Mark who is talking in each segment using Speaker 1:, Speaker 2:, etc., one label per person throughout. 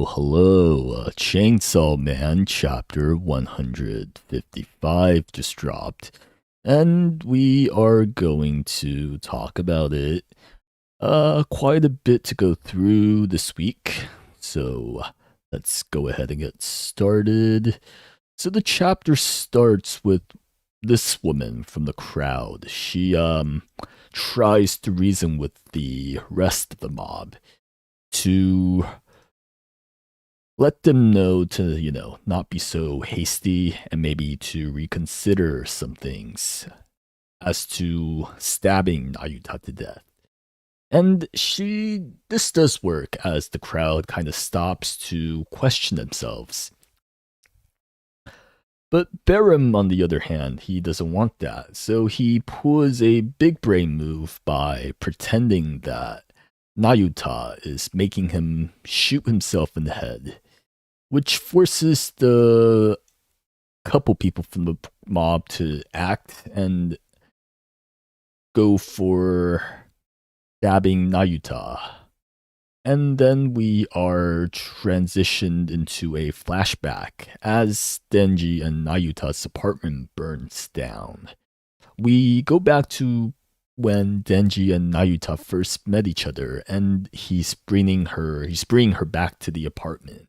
Speaker 1: Hello. Chainsaw Man chapter 155 just dropped. And we are going to talk about it. Quite a bit to go through this week. So let's go ahead and get started. So the chapter starts with this woman from the crowd. She tries to reason with the rest of the mob to let them know to, not be so hasty and maybe to reconsider some things as to stabbing Ayuta to death. And this does work as the crowd kind of stops to question themselves. But Beram, on the other hand, he doesn't want that. So he pulls a big brain move by pretending that Nayuta is making him shoot himself in the head, which forces the couple people from the mob to act and go for stabbing Nayuta. And then we are transitioned into a flashback as Denji and Nayuta's apartment burns down. We go back to when Denji and Nayuta first met each other, and he's bringing her back to the apartment.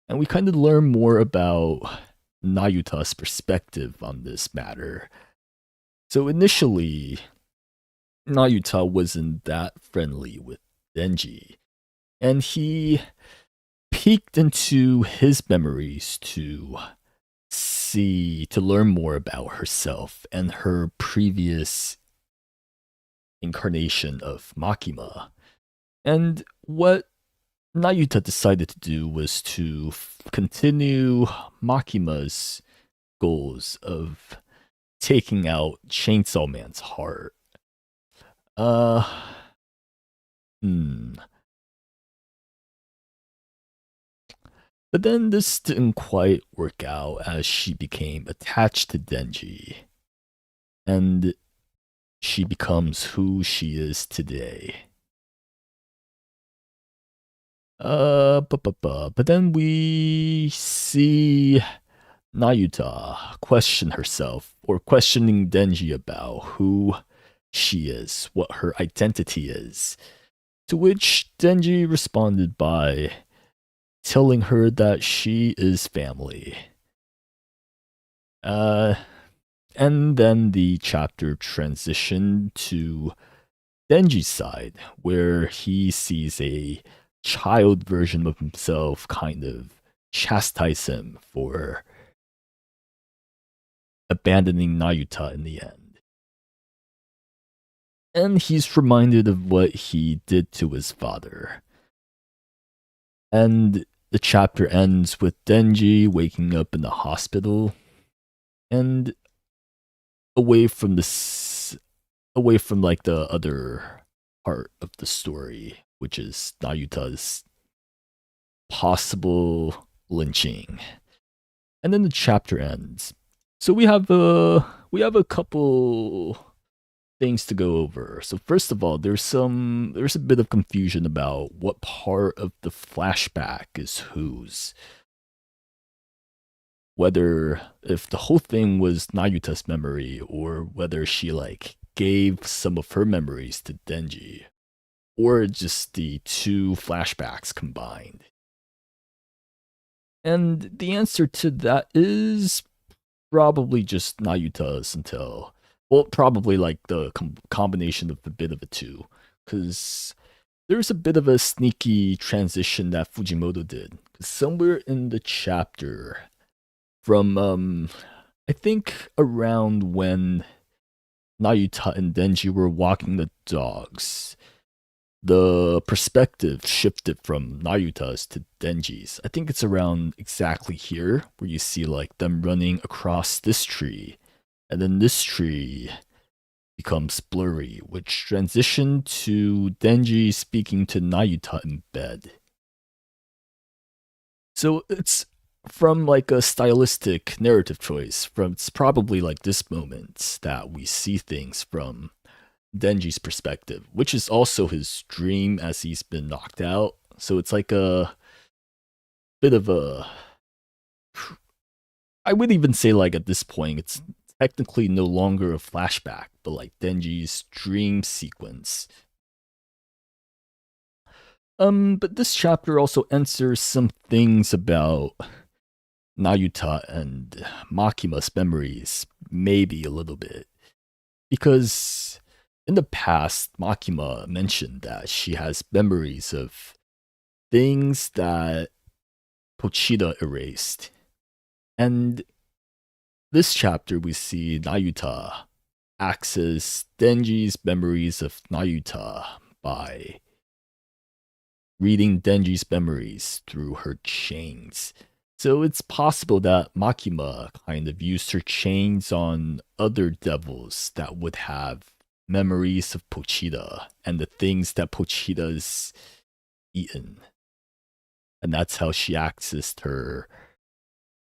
Speaker 1: And we kind of learn more about Nayuta's perspective on this matter. So initially, Nayuta wasn't that friendly with Denji, and he peeked into his memories to learn more about herself and her previous incarnation of Makima. And what Nayuta decided to do was to continue Makima's goals of taking out Chainsaw Man's heart. Uh, hmm. But then this didn't quite work out as she became attached to Denji. And she becomes who she is today. But then we see Nayuta question herself, or questioning Denji about who she is, what her identity is. To which Denji responded by telling her that she is family. And then the chapter transitioned to Denji's side, where he sees a child version of himself kind of chastise him for abandoning Nayuta in the end. And he's reminded of what he did to his father. And the chapter ends with Denji waking up in the hospital and away from like the other part of the story, which is Nayuta's possible lynching. And then the chapter ends. So we have a couple things to go over. So first of all, there's a bit of confusion about what part of the flashback is whose. Whether if the whole thing was Nayuta's memory or whether she like gave some of her memories to Denji or just the two flashbacks combined. And the answer to that is probably just Nayuta's until, well, probably like the combination of a bit of the two, because there's a bit of a sneaky transition that Fujimoto did. Somewhere in the chapter, from I think around when Nayuta and Denji were walking the dogs, the perspective shifted from Nayuta's to Denji's. I think it's around exactly here where you see like them running across this tree, and then this tree becomes blurry, which transitioned to Denji speaking to Nayuta in bed. So it's from like a stylistic narrative choice. From it's probably like this moment that we see things from Denji's perspective, which is also his dream as he's been knocked out. So it's like a bit of a. I would even say, like, at this point, it's technically no longer a flashback, but like Denji's dream sequence. But this chapter also answers some things about Nayuta and Makima's memories, maybe a little bit. Because in the past, Makima mentioned that she has memories of things that Pochita erased. And this chapter, we see Nayuta access Denji's memories of Nayuta by reading Denji's memories through her chains. So it's possible that Makima kind of used her chains on other devils that would have memories of Pochita and the things that Pochita's eaten. And that's how she accessed her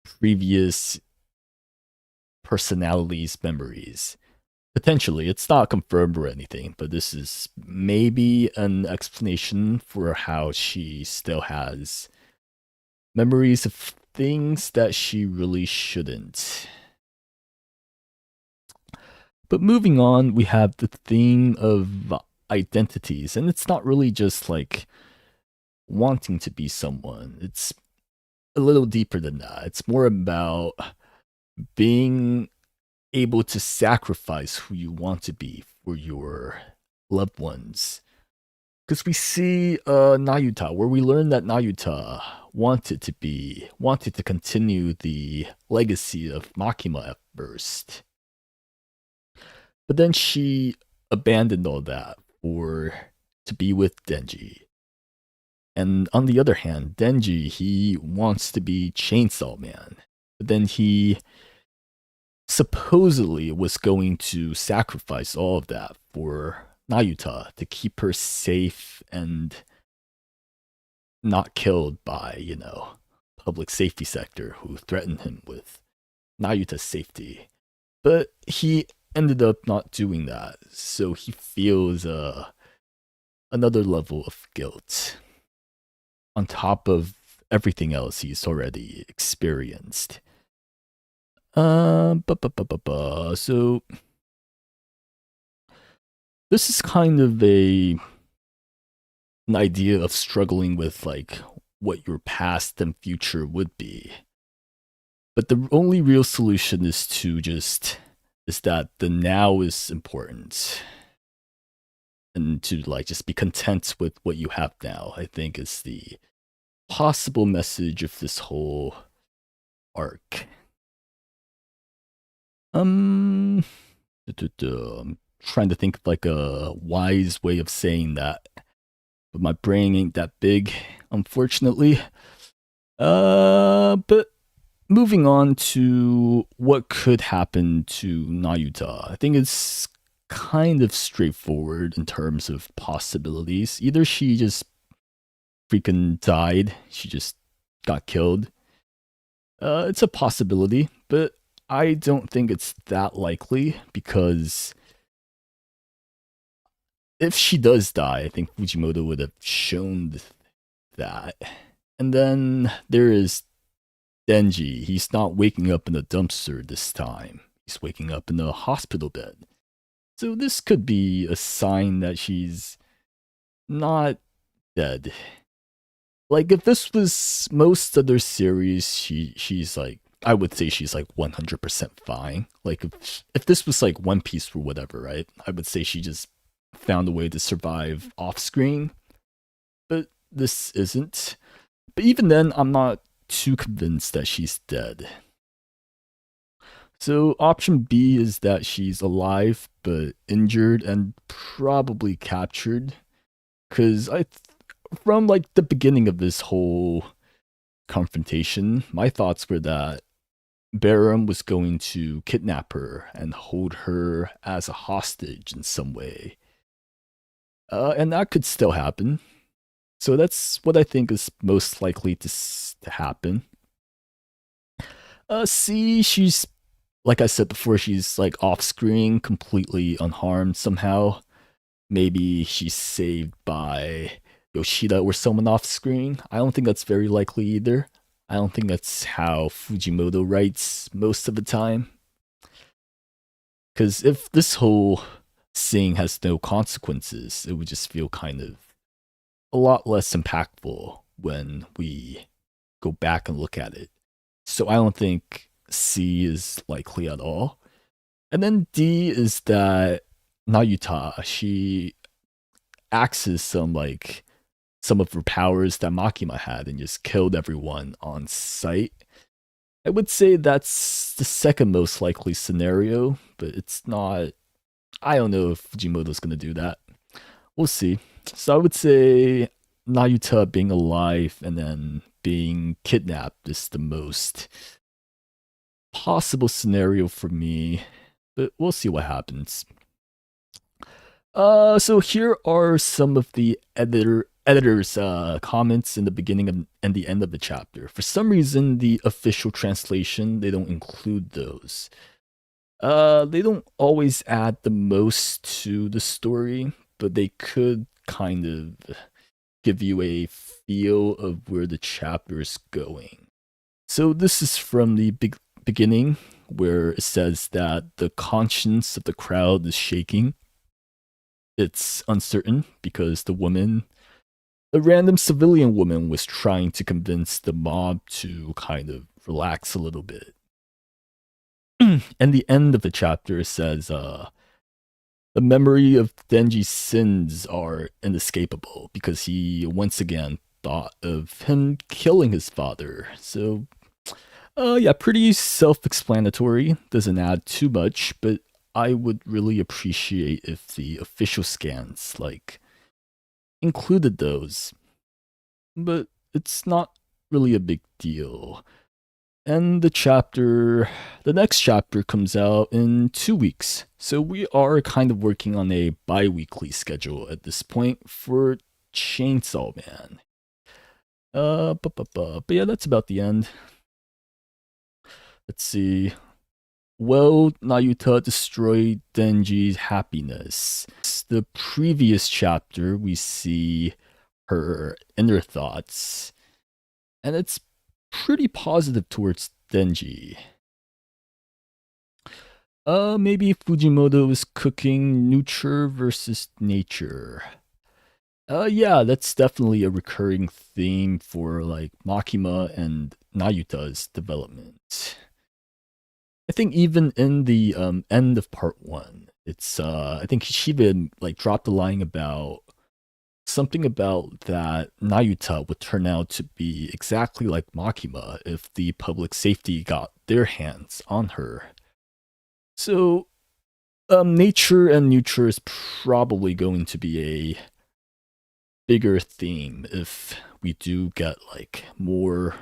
Speaker 1: previous personality's memories. Potentially, it's not confirmed or anything, but this is maybe an explanation for how she still has memories of things that she really shouldn't. But moving on, we have the theme of identities, and it's not really just like wanting to be someone. It's a little deeper than that. It's more about being able to sacrifice who you want to be for your loved ones. Because we see Nayuta, where we learn that Nayuta wanted to continue the legacy of Makima at first. But then she abandoned all that to be with Denji. And on the other hand, Denji, he wants to be Chainsaw Man. But then he supposedly was going to sacrifice all of that for Nayuta to keep her safe and not killed by, public safety sector who threatened him with Nayuta's safety. But he ended up not doing that, so he feels another level of guilt on top of everything else he's already experienced. So this is kind of an idea of struggling with like what your past and future would be. But the only real solution is that the now is important. And to like just be content with what you have now, I think is the possible message of this whole arc. I'm trying to think of like a wise way of saying that, but my brain ain't that big, unfortunately. But moving on to what could happen to Nayuta, I think it's kind of straightforward in terms of possibilities. Either she just freaking died, she just got killed. It's a possibility, but I don't think it's that likely because if she does die, I think Fujimoto would have shown that. And then there is Denji. He's not waking up in a dumpster this time. He's waking up in a hospital bed. So this could be a sign that she's not dead. Like if this was most other series, she's like, I would say she's like 100% fine. Like if this was like One Piece or whatever, right? I would say she just found a way to survive off screen. But this isn't. But even then, I'm not too convinced that she's dead. So option B is that she's alive but injured and probably captured. Cause from like the beginning of this whole confrontation, my thoughts were that Barum was going to kidnap her and hold her as a hostage in some way. And that could still happen. So that's what I think is most likely to happen. C, she's, like I said before, she's like off screen, completely unharmed somehow. maybe she's saved by Yoshida or someone off screen. I don't think that's very likely either. I don't think that's how Fujimoto writes most of the time. Because if this whole thing has no consequences, it would just feel kind of a lot less impactful when we go back and look at it. So I don't think C is likely at all. And then D is that Nayuta, she axes some of her powers that Makima had and just killed everyone on sight. I would say that's the second most likely scenario, but it's not. I don't know if Fujimoto's gonna do that. We'll see. So I would say Nayuta being alive and then being kidnapped is the most possible scenario for me, but we'll see what happens. So here are some of the editor's comments in the beginning and the end of the chapter. For some reason, the official translation, they don't include those. They don't always add the most to the story, but they could kind of give you a feel of where the chapter is going. So this is from the beginning, where it says that the conscience of the crowd is shaking. It's uncertain because a random civilian woman, was trying to convince the mob to kind of relax a little bit. And the end of the chapter says, the memory of Denji's sins are inescapable because he once again thought of him killing his father. So, yeah, pretty self-explanatory. Doesn't add too much, but I would really appreciate if the official scans, included those. But it's not really a big deal. And the next chapter comes out in 2 weeks. So we are kind of working on a bi-weekly schedule at this point for Chainsaw Man. But yeah, that's about the end. Let's see. Will Nayuta destroy Denji's happiness? The previous chapter, we see her inner thoughts, and it's pretty positive towards Denji. Maybe Fujimoto is cooking nurture versus nature. Yeah, that's definitely a recurring theme for Makima and Nayuta's development. I think even in the end of part 1, it's I think Shiba dropped a line about something about that Nayuta would turn out to be exactly like Makima if the public safety got their hands on her. So, nature and nurture is probably going to be a bigger theme if we do get more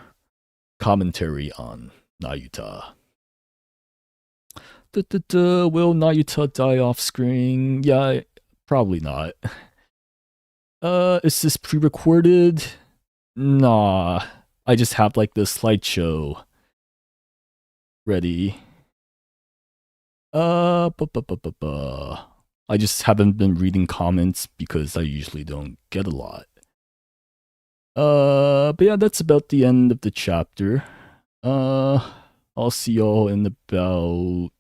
Speaker 1: commentary on Nayuta. Will Nayuta die off screen? Yeah, probably not. Is this pre-recorded? Nah. I just have the slideshow ready. I just haven't been reading comments because I usually don't get a lot. But yeah, that's about the end of the chapter. I'll see y'all in about